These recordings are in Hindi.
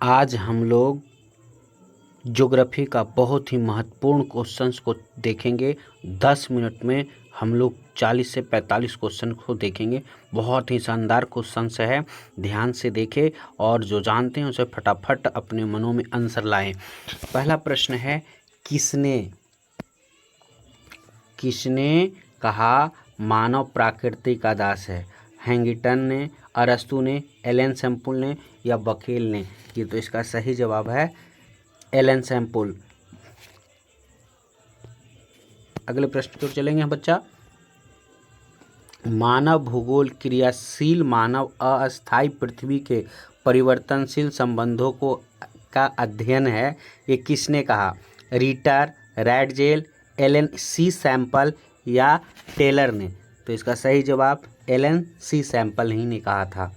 आज हम लोग ज्योग्राफी का बहुत ही महत्वपूर्ण क्वेश्चंस को देखेंगे। 10 मिनट में हम लोग 40 से 45 क्वेश्चन को देखेंगे। बहुत ही शानदार क्वेश्चंस है, ध्यान से देखें और जो जानते हैं उसे फटाफट अपने मनों में आंसर लाएं। पहला प्रश्न है, किसने कहा मानव प्रकृति का दास है? हैंगिटन ने, अरस्तु ने, एलन सैम्पल ने या बकेल ने? ये तो इसका सही जवाब है एलन सैम्पल। अगले प्रश्न की ओर चलेंगे बच्चा। मानव भूगोल क्रियाशील मानव अस्थायी पृथ्वी के परिवर्तनशील संबंधों का अध्ययन है, ये किसने कहा? रीटर, रैडजेल, एलन सी सैम्पल या टेलर ने? तो इसका सही जवाब एलन सी सैम्पल ही ने कहा था।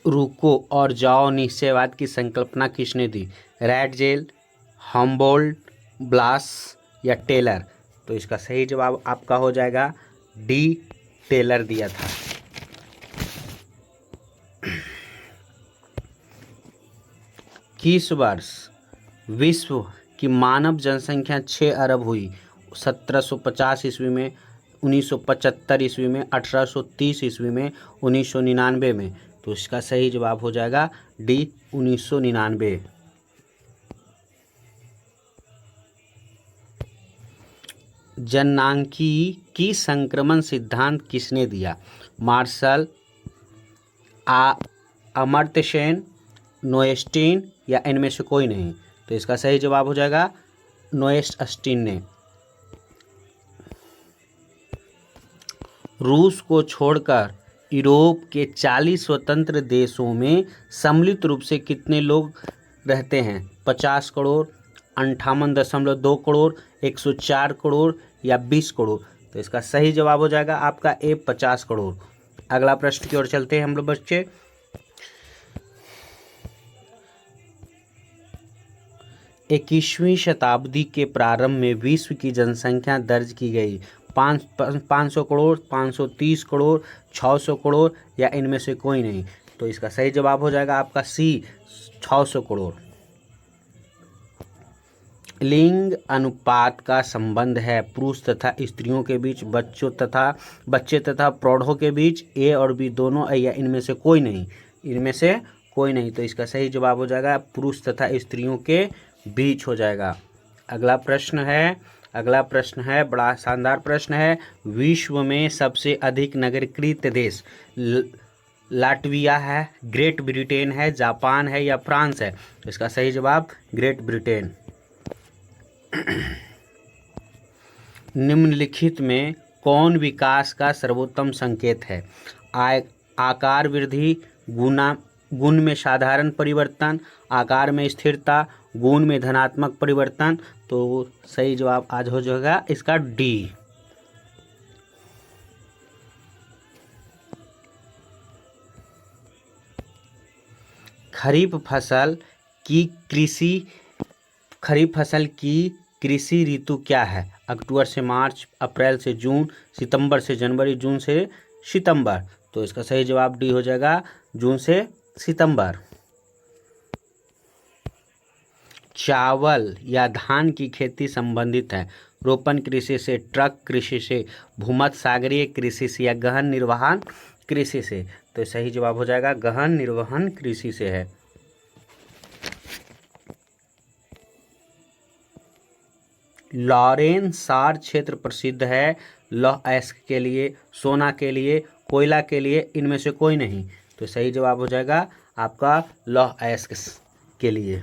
रुको और जाओ निश्चयवाद की संकल्पना किसने दी? रैडजेल, हम्बोल्ट, ब्लास या टेलर? तो इसका सही जवाब आपका हो जाएगा डी, टेलर दिया था। किस वर्ष विश्व की मानव जनसंख्या 6 अरब हुई? 1750 ईस्वी में, 1975 ईस्वी में, 1830 ईस्वी में, 1999 में? तो इसका सही जवाब हो जाएगा डी, 1999। जननांकी की संक्रमण सिद्धांत किसने दिया? मार्शल, अमर्त्य सेन, नोएस्टीन या इनमें से कोई नहीं? तो इसका सही जवाब हो जाएगा नोएस्टीन ने। रूस को छोड़कर यूरोप के 40 स्वतंत्र देशों में सम्मिलित रूप से कितने लोग रहते हैं? 50 करोड़, 58.2 करोड़, 104 करोड़ या 20 करोड़? तो इसका सही जवाब हो जाएगा आपका ए, 50 करोड़। अगला प्रश्न की ओर चलते हैं हम लोग बच्चे। इक्कीसवीं शताब्दी के प्रारंभ में विश्व की जनसंख्या दर्ज की गई 500 करोड़, 530 करोड़, 600 करोड़ या इनमें से कोई नहीं? तो इसका सही जवाब हो जाएगा आपका सी, 600 करोड़। लिंग अनुपात का संबंध है पुरुष तथा स्त्रियों के बीच, बच्चे तथा प्रौढ़ों के बीच, ए और बी दोनों या इनमें से कोई नहीं? इनमें से कोई नहीं। तो इसका सही जवाब हो जाएगा पुरुष तथा स्त्रियों के बीच हो जाएगा। अगला प्रश्न है बड़ा शानदार प्रश्न है। विश्व में सबसे अधिक नगरीकृत देश लाटविया है, ग्रेट ब्रिटेन है, जापान है या फ्रांस है? इसका सही जवाब ग्रेट ब्रिटेन। निम्नलिखित में कौन विकास का सर्वोत्तम संकेत है? आकार वृद्धि, गुण में साधारण परिवर्तन, आकार में स्थिरता, गुण में धनात्मक परिवर्तन? तो सही जवाब आज हो जाएगा इसका डी। खरीफ फसल की कृषि ऋतु क्या है? अक्टूबर से मार्च, अप्रैल से जून, सितंबर से जनवरी, जून से सितंबर? तो इसका सही जवाब डी हो जाएगा, जून से सितंबर। चावल या धान की खेती संबंधित है रोपण कृषि से, ट्रक कृषि से, भूमध्य सागरीय कृषि से या गहन निर्वहन कृषि से? तो सही जवाब हो जाएगा गहन निर्वहन कृषि से है। लॉरेंस सार क्षेत्र प्रसिद्ध है लौह अयस्क के लिए, सोना के लिए, कोयला के लिए, इनमें से कोई नहीं? तो सही जवाब हो जाएगा आपका लौह अयस्क के लिए।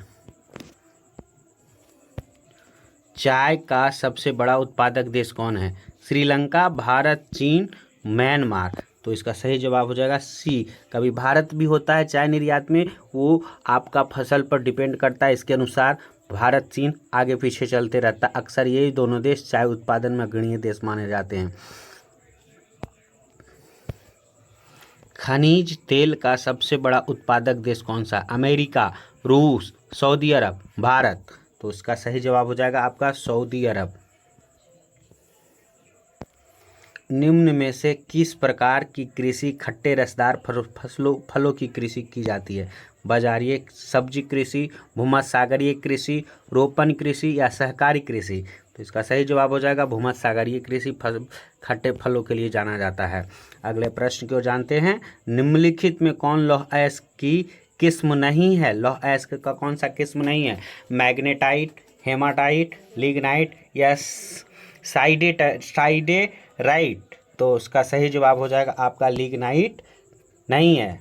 चाय का सबसे बड़ा उत्पादक देश कौन है? श्रीलंका, भारत, चीन, म्यांमार? तो इसका सही जवाब हो जाएगा सी। कभी भारत भी होता है चाय निर्यात में, वो आपका फसल पर डिपेंड करता है, इसके अनुसार भारत चीन आगे पीछे चलते रहता है। अक्सर यही दोनों देश चाय उत्पादन में अग्रणीय देश माने जाते हैं। खनिज तेल का सबसे बड़ा उत्पादक देश कौन सा? अमेरिका, रूस, सऊदी अरब, भारत? तो इसका सही जवाब हो जाएगा आपका सऊदी अरब। निम्न में से किस प्रकार की कृषि खट्टे रसदार फलों की कृषि की जाती है? बाजारीय सब्जी कृषि, भूमध्यसागरीय कृषि, रोपण कृषि या सहकारी कृषि? तो इसका सही जवाब हो जाएगा भूमध्यसागरीय कृषि खट्टे फलों के लिए जाना जाता है। अगले प्रश्न को जानते हैं। निम्नलिखित में कौन लौह अयस्क की किस्म नहीं है? लौह अयस्क का कौन सा किस्म नहीं है? मैग्नेटाइट, हेमाटाइट, लिग्नाइट या साइडेराइट? तो उसका सही जवाब हो जाएगा आपका लिग्नाइट नहीं है।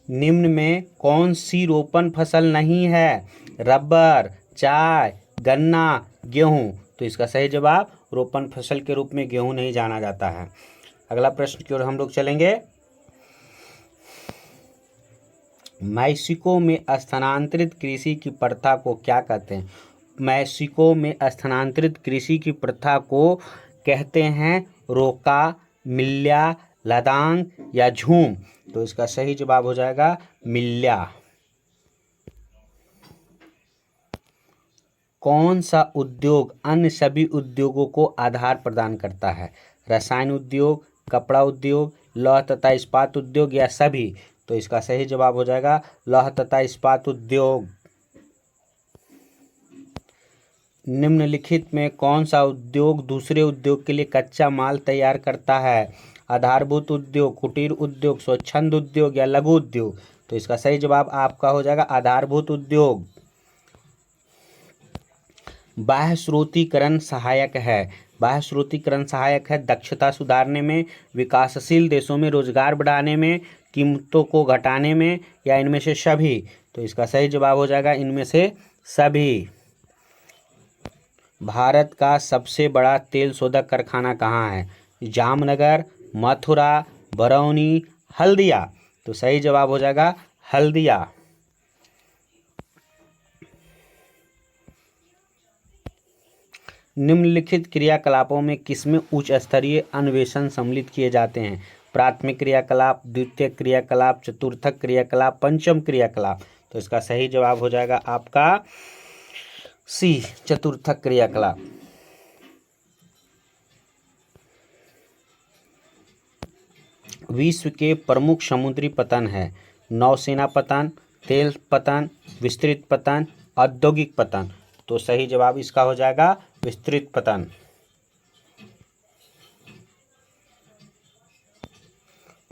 निम्न में कौन सी रोपण फसल नहीं है? रबर, चाय, गन्ना, गेहूं? तो इसका सही जवाब रोपण फसल के रूप में गेहूं नहीं जाना जाता है। अगला प्रश्न की ओर हम लोग चलेंगे। मैक्सिको में स्थानांतरित कृषि की प्रथा को क्या कहते हैं? मैक्सिको में स्थानांतरित कृषि की प्रथा को कहते हैं रोका, मिल्या, लदांग या झूम? तो इसका सही जवाब हो जाएगा मिल्या। कौन सा उद्योग अन्य सभी उद्योगों को आधार प्रदान करता है? रसायन उद्योग, कपड़ा उद्योग, लौह तथा इस्पात उद्योग या सभी? तो इसका सही जवाब हो जाएगा लौह तथा इस्पात उद्योग। निम्नलिखित में कौन सा उद्योग दूसरे उद्योग के लिए कच्चा माल तैयार करता है? आधारभूत उद्योग, कुटीर उद्योग, स्वच्छंद उद्योग या लघु उद्योग? तो इसका सही जवाब आपका हो जाएगा आधारभूत उद्योग। बाह्य स्रोतीकरण सहायक है। बाह्य स्रोतीकरण सहायक है दक्षता सुधारने में, विकासशील देशों में रोजगार बढ़ाने में, कीमतों को घटाने में या इनमें से सभी? तो इसका सही जवाब हो जाएगा इनमें से सभी। भारत का सबसे बड़ा तेल शोधक कारखाना कहाँ है? जामनगर, मथुरा, बरौनी, हल्दिया? तो सही जवाब हो जाएगा हल्दिया। निम्नलिखित क्रियाकलापों में किसमें उच्च स्तरीय अन्वेषण सम्मिलित किए जाते हैं? प्राथमिक क्रियाकलाप, द्वितीयक क्रियाकलाप, चतुर्थक क्रियाकलाप, पंचम क्रियाकलाप? तो इसका सही जवाब हो जाएगा आपका सी, चतुर्थक क्रियाकलाप। विश्व के प्रमुख समुद्री पतन है नौसेना पतन, तेल पतन, विस्तृत पतन, औद्योगिक पतन? तो सही जवाब इसका हो जाएगा विस्तृत पतन।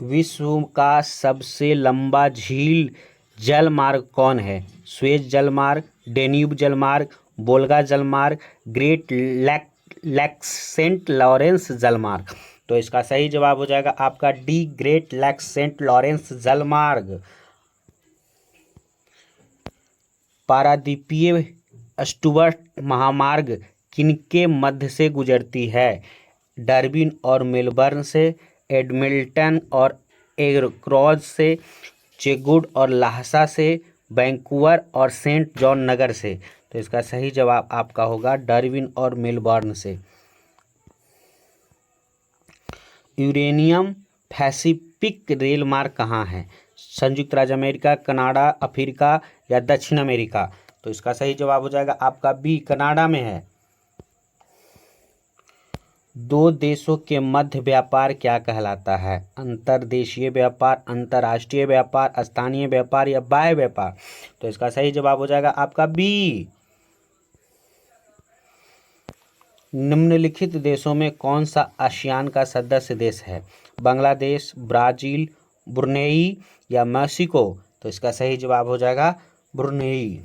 विश्व का सबसे लंबा झील जल मार्ग कौन है? स्वेज जलमार्ग, डेन्यूब जलमार्ग, वोल्गा जलमार्ग, ग्रेट लैक्स सेंट लॉरेंस जलमार्ग? तो इसका सही जवाब हो जाएगा आपका D, great lakes saint Lawrence जलमार्ग। पारादीपीय स्टुअर्ट महामार्ग किनके मध्य से गुजरती है? डार्विन और मेलबर्न से, एडमिल्टन और एंक्रॉज से, चेगुड और लाहसा से, वैंकूवर और सेंट जॉन नगर से? तो इसका सही जवाब आपका होगा डार्विन और मेलबर्न से। यूरेनियम पैसिफिक रेल मार्ग कहाँ है? संयुक्त राज्य अमेरिका, कनाडा, अफ्रीका या दक्षिण अमेरिका? तो इसका सही जवाब हो जाएगा आपका बी, कनाडा में है। दो देशों के मध्य व्यापार क्या कहलाता है? अंतर्देशीय व्यापार, अंतर्राष्ट्रीय व्यापार, स्थानीय व्यापार या बाह्य व्यापार? तो इसका सही जवाब हो जाएगा आपका बी। निम्नलिखित देशों में कौन सा आसियान का सदस्य देश है? बांग्लादेश, ब्राजील, ब्रुनेई या मेक्सिको? तो इसका सही जवाब हो जाएगा ब्रुनेई।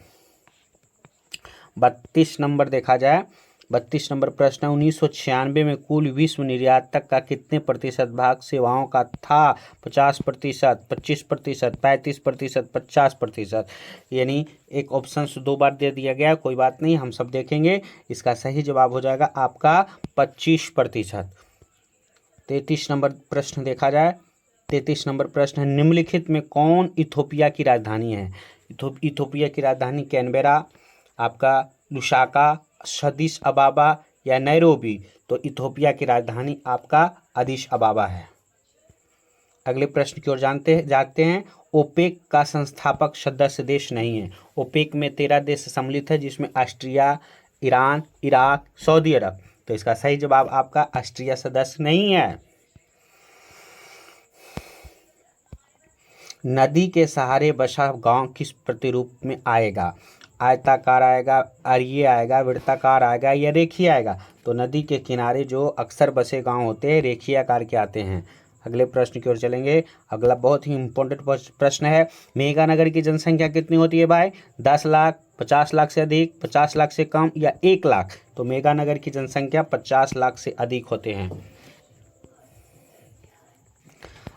32 नंबर देखा जाए, 32 नंबर प्रश्न है 1996 में कुल विश्व निर्यात तक का कितने प्रतिशत भाग सेवाओं का था? 50%, 25%, 35%, 50%? यानी एक ऑप्शन 2 बार दे दिया गया, कोई बात नहीं, हम सब देखेंगे। इसका सही जवाब हो जाएगा आपका 25%। 33 नंबर प्रश्न देखा जाए, 33 नंबर प्रश्न है निम्नलिखित में कौन इथोपिया की राजधानी है? इथोपिया की राजधानी कैनबेरा, आपका लुसाका, अदिस अबाबा या नैरोबी? तो इथोपिया की राजधानी आपका अदिस अबाबा है। अगले प्रश्न की ओर जाते हैं। ओपेक का संस्थापक सदस्य देश नहीं है। ओपेक में 13 देश सम्मिलित है जिसमें ऑस्ट्रिया, ईरान, इराक, सऊदी अरब। तो इसका सही जवाब आपका ऑस्ट्रिया सदस्य नहीं है। नदी के सहारे बसा गांव किस प्रतिरूप में आएगा? आयताकार आएगा, अरीय आएगा, वृत्ताकार आएगा या रेखीय आएगा? तो नदी के किनारे जो अक्सर बसे गांव होते हैं रेखीय आकार के आते हैं। अगले प्रश्न की ओर चलेंगे। अगला बहुत ही इंपॉर्टेंट प्रश्न है। मेघानगर की जनसंख्या कितनी होती है भाई? 10 लाख, 50 लाख से अधिक, 50 लाख से कम या 1 लाख? तो मेघानगर की जनसंख्या 50 लाख से अधिक होते हैं।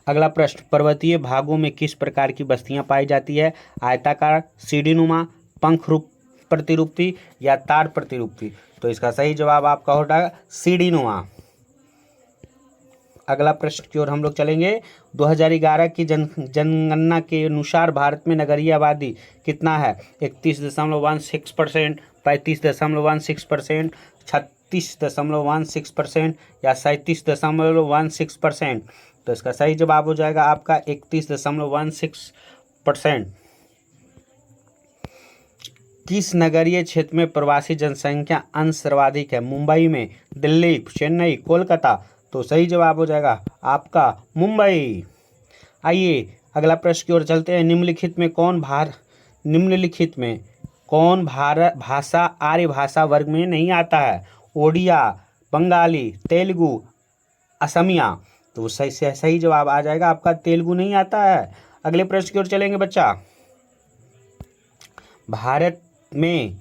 अगला प्रश्न, पर्वतीय भागों में किस प्रकार की बस्तियां पाई जाती है? आयताकार, सीढ़ीनुमा, पंख रूप प्रतिरूपी या तार प्रतिरूपी? तो इसका सही जवाब आपका होगा सीढ़ीनुमा। अगला प्रश्न की ओर हम लोग चलेंगे। 2011 की जनगणना के अनुसार भारत में नगरीय आबादी कितना है? 31.16%, 35.16%, 36.16% या 37.16%? तो इसका सही जवाब हो जाएगा आपका 31.16%। किस नगरीय क्षेत्र में प्रवासी जनसंख्या अंश सर्वाधिक है? मुंबई में, दिल्ली, चेन्नई, कोलकाता? तो सही जवाब हो जाएगा आपका मुंबई। आइए अगला प्रश्न की ओर चलते हैं। निम्नलिखित में कौन भाषा आर्य भाषा वर्ग में नहीं आता है? ओडिया, बंगाली, तेलुगु, असमिया? तो सही जवाब आ जाएगा आपका तेलुगु नहीं आता है। अगले प्रश्न की ओर चलेंगे बच्चा। भारत में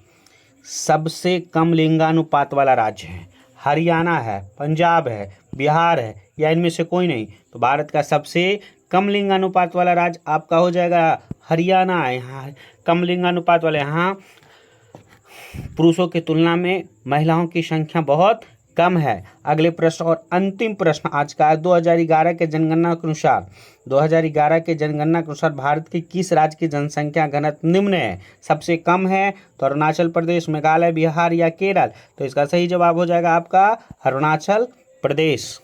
सबसे कम लिंगानुपात वाला राज्य है? हरियाणा है, पंजाब है, बिहार है या इनमें से कोई नहीं? तो भारत का सबसे कम लिंगानुपात वाला राज्य आपका हो जाएगा हरियाणा है। यहाँ कम लिंगानुपात वाले, यहाँ पुरुषों की तुलना में महिलाओं की संख्या बहुत कम है। अगले प्रश्न और अंतिम प्रश्न आज का है। 2011 के जनगणना के अनुसार भारत के किस राज्य की जनसंख्या घनत्व निम्न है? सबसे कम है तो अरुणाचल प्रदेश, मेघालय, बिहार या केरल? तो इसका सही जवाब हो जाएगा आपका अरुणाचल प्रदेश।